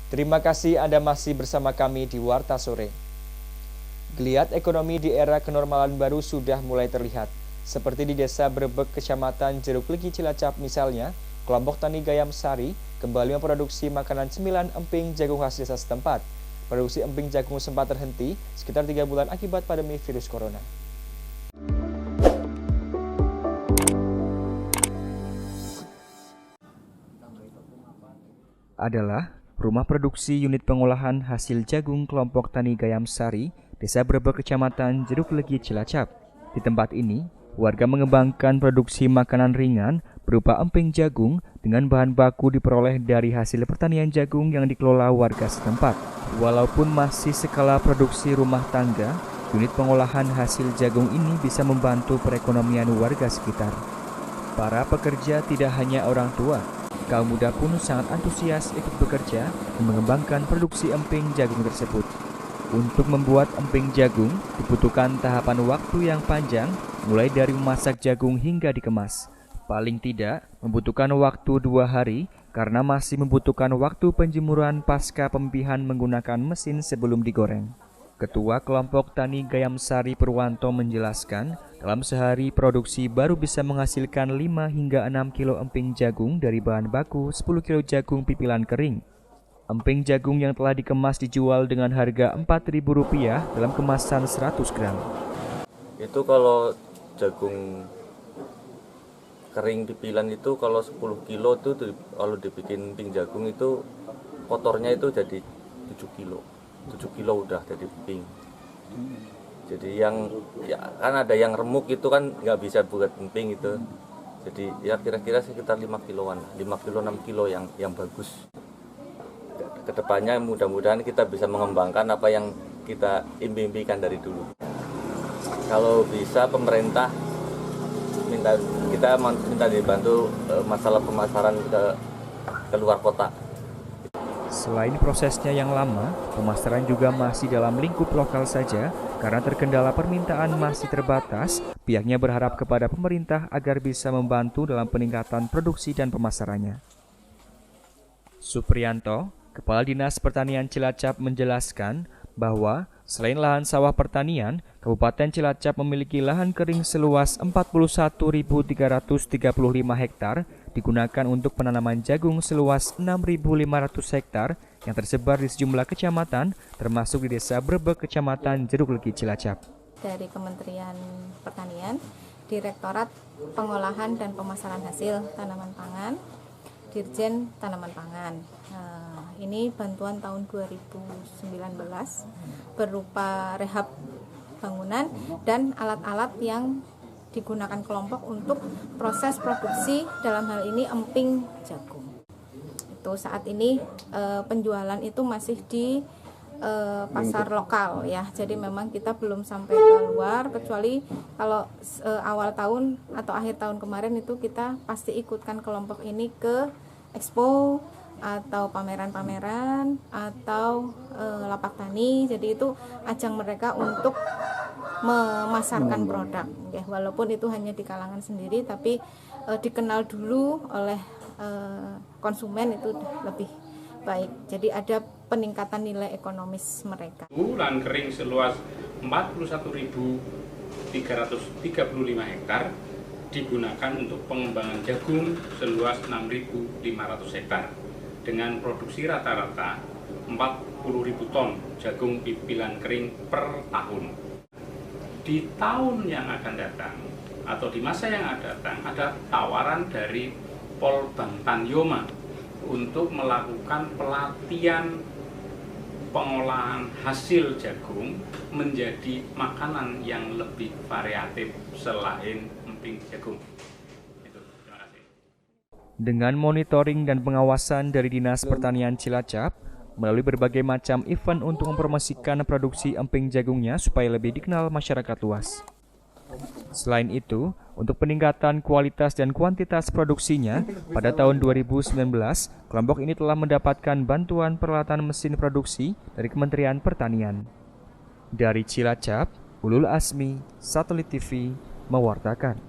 Terima kasih Anda masih bersama kami di Warta Sore. Geliat ekonomi di era kenormalan baru sudah mulai terlihat. Seperti di Desa Brebek, Kecamatan Jeruk Legi, Cilacap misalnya, kelompok tani Gayam Sari kembali memproduksi makanan cemilan emping jagung khas desa setempat. Produksi emping jagung sempat terhenti sekitar 3 bulan akibat pandemi virus corona. Adalah rumah produksi unit pengolahan hasil jagung kelompok tani Gayam Sari, Desa Brebek, Kecamatan Jeruk Legi, Cilacap. Di tempat ini, warga mengembangkan produksi makanan ringan berupa emping jagung dengan bahan baku diperoleh dari hasil pertanian jagung yang dikelola warga setempat. Walaupun masih skala produksi rumah tangga, unit pengolahan hasil jagung ini bisa membantu perekonomian warga sekitar. Para pekerja tidak hanya orang tua, kaum muda pun sangat antusias ikut bekerja dan mengembangkan produksi emping jagung tersebut. Untuk membuat emping jagung dibutuhkan tahapan waktu yang panjang, mulai dari memasak jagung hingga dikemas. Paling tidak membutuhkan waktu 2 hari karena masih membutuhkan waktu penjemuran pasca pembibihan menggunakan mesin sebelum digoreng. Ketua kelompok tani Gayam Sari Purwanto menjelaskan, dalam sehari produksi baru bisa menghasilkan 5 hingga 6 kilo emping jagung dari bahan baku 10 kilo jagung pipilan kering. Emping jagung yang telah dikemas dijual dengan harga Rp4.000 dalam kemasan 100 gram. Itu kalau jagung kering pipilan itu kalau 10 kilo itu kalau dibikin emping jagung itu kotornya itu jadi 7 kilo. 7 kilo udah jadi emping. Jadi yang ya kan ada yang remuk itu kan nggak bisa buat emping itu. Jadi ya kira-kira sekitar 5 kiloan, 5 kilo 6 kilo yang bagus. Kedepannya mudah-mudahan kita bisa mengembangkan apa yang kita impikan dari dulu. Kalau bisa pemerintah kita minta dibantu masalah pemasaran ke luar kota. Selain prosesnya yang lama, pemasaran juga masih dalam lingkup lokal saja karena terkendala permintaan masih terbatas. Pihaknya berharap kepada pemerintah agar bisa membantu dalam peningkatan produksi dan pemasarannya. Supriyanto, Kepala Dinas Pertanian Cilacap menjelaskan bahwa selain lahan sawah pertanian, Kabupaten Cilacap memiliki lahan kering seluas 41.335 hektar digunakan untuk penanaman jagung seluas 6.500 hektar yang tersebar di sejumlah kecamatan termasuk di Desa Brebek, Kecamatan Jeruk Legi, Cilacap. Dari Kementerian Pertanian, Direktorat Pengolahan dan Pemasaran Hasil Tanaman Pangan, Dirjen Tanaman Pangan. Ini bantuan tahun 2019 berupa rehab bangunan dan alat-alat yang digunakan kelompok untuk proses produksi dalam hal ini emping jagung. Itu saat ini penjualan itu masih di pasar lokal ya. Jadi memang kita belum sampai keluar kecuali kalau awal tahun atau akhir tahun kemarin itu kita pasti ikutkan kelompok ini ke expo atau pameran-pameran atau lapak tani. Jadi itu ajang mereka untuk memasarkan produk ya, walaupun itu hanya di kalangan sendiri tapi dikenal dulu oleh konsumen itu lebih baik. Jadi ada peningkatan nilai ekonomis mereka. Lahan kering seluas 41.335 hektar digunakan untuk pengembangan jagung seluas 6.500 hektar dengan produksi rata-rata 40.000 ton jagung pipilan kering per tahun. Di tahun yang akan datang atau di masa yang akan datang ada tawaran dari Polbank Tanyoma untuk melakukan pelatihan pengolahan hasil jagung menjadi makanan yang lebih variatif selain emping jagung. Dengan monitoring dan pengawasan dari Dinas Pertanian Cilacap, melalui berbagai macam event untuk mempromosikan produksi emping jagungnya supaya lebih dikenal masyarakat luas. Selain itu, untuk peningkatan kualitas dan kuantitas produksinya, pada tahun 2019, kelompok ini telah mendapatkan bantuan peralatan mesin produksi dari Kementerian Pertanian. Dari Cilacap, Ulul Asmi, Satelit TV, mewartakan.